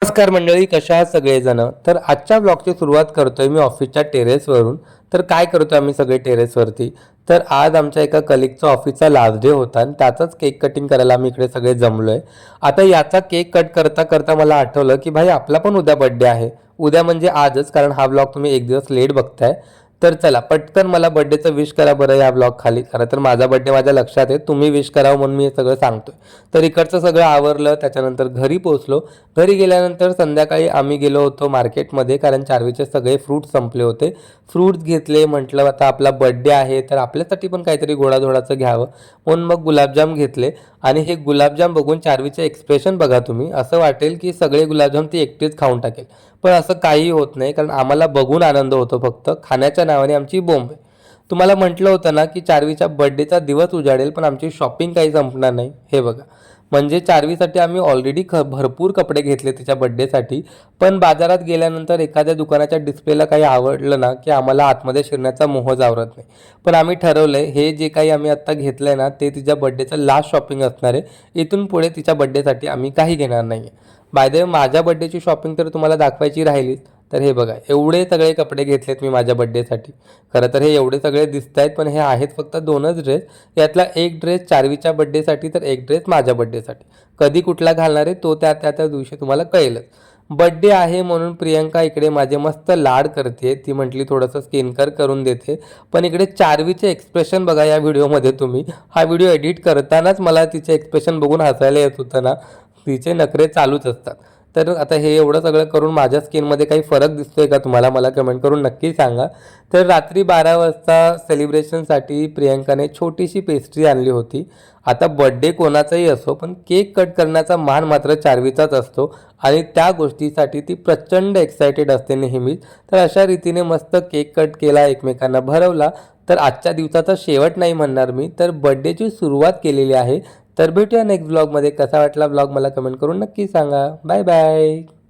नमस्कार मंडळी, कशा आहात सगळेजण. तर आजच्या ब्लॉगची सुरुवात करतोय मी ऑफिसच्या टेरेसवरून. तर काय करतोय आम्ही सगळे टेरेसवरती, तर आज आमच्या एका कलिगचा ऑफिसचा लास्ट डे होता आणि त्याचाच केक कटिंग करायला आम्ही इकडे सगळे जमलोय. आता याचा केक कट करता करता मला आठवलं की भाई आपला पण उद्या बड्डे आहे. उद्या म्हणजे आजच, कारण हा ब्लॉग तुम्ही एक दिवस लेट बघताय. तर चला पटकन मला बड्डेचं विश करा बरं या ब्लॉग खाली. खरं तर माझा बड्डे माझ्या लक्षात आहे, तुम्ही विश करावं म्हणून मी हे सगळं सांगतोय. तर इकडचं सगळं आवरलं, त्याच्यानंतर घरी पोहोचलो. घरी गेल्यानंतर संध्याकाळी आम्ही गेलो होतो मार्केटमध्ये, कारण चार्वीचे सगळे फ्रूट्स संपले होते. फ्रूट्स घेतले, म्हटलं आता आपला बड्डे आहे तर आपल्यासाठी पण काहीतरी गोडाधोडाचं घ्यावं म्हणून मग गुलाबजाम घेतले. आणि हे गुलाबजाम बघून चार्वीचे एक्सप्रेशन बघा तुम्ही, असं वाटेल की सगळे गुलाबजाम ती एकटीच खाऊन टाकेल. पण असं काही होत नाही, कारण आम्हाला बघून आनंद होतो, फक्त खाण्याच्या नावाने आमची बोंब आहे. तुम्हाला म्हटलं होतं ना की चार्वीच्या बड्डेचा दिवस उजाडेल, पण आमची शॉपिंग काही संपणार नाही. हे बघा, म्हणजे चार्वीसाठी आम्ही ऑलरेडी भरपूर कपडे घेतले तिच्या बड्डेसाठी. पण बाजारात गेल्यानंतर एखाद्या दुकानाच्या डिस्प्लेला काही आवडलं ना की आम्हाला आतमध्ये शिरण्याचा मोह जावरत नाही. पण आम्ही ठरवलंय हे जे काही आम्ही आत्ता घेतलंय ना ते तिच्या बड्डेचं लास्ट शॉपिंग असणार आहे. इथून पुढे तिच्या बड्डेसाठी आम्ही काही घेणार नाही आहे. बाय द वे, माझ्या बड्डेची शॉपिंग तर तुम्हाला दाखवायची राहिलीच. तर हे बघा, एवढे सगळे कपडे घेतलेत मी माझ्या बड्डेसाठी. खरं तर हे एवढे सगळे दिसत आहेत, पण हे आहेत फक्त 2च ड्रेस. यातला एक ड्रेस चार्वीच्या बड्डेसाठी, तर एक ड्रेस माझ्या बड्डेसाठी. कधी कुठला घालणार आहे तो त्या दिवशी तुम्हाला कळेलच. बड्डे आहे म्हणून प्रियंका इकडे माझे मस्त लाड करते. ती म्हटली थोडंसं स्किन केअर करून देते. पण इकडे चार्वीचे एक्सप्रेशन बघा या व्हिडिओमध्ये तुम्ही. हा व्हिडिओ एडिट करतानाच मला तिचे एक्सप्रेशन बघून हसायला येत होतं ना. तिचे नखरे चालूच असतात. तर आता हे एवढं सगळं करून माझ्या स्किनमध्ये काही फरक दिसतोय का तुम्हाला, मला कमेंट करून नक्की सांगा. तर रात्री 12 वाजता सेलिब्रेशनसाठी प्रियंकाने छोटीशी पेस्ट्री आणली होती. आता बड्डे कोणाचाही असो, पण केक कट करण्याचा मान मात्र चार्वीचाच असतो आणि त्या गोष्टीसाठी ती प्रचंड एक्सायटेड असते नेहमीच. तर अशा रीतीने मस्त केक कट केला, एकमेकांना भरवला. तर आजच्या दिवसाचा शेवट नाही म्हणणार मी, तर बड्डेची सुरुवात केलेली आहे. तर भेटूया नेक्स्ट ब्लॉगमध्ये. कसा वाटला ब्लॉग मला कमेंट करून नक्की सांगा. Bye bye.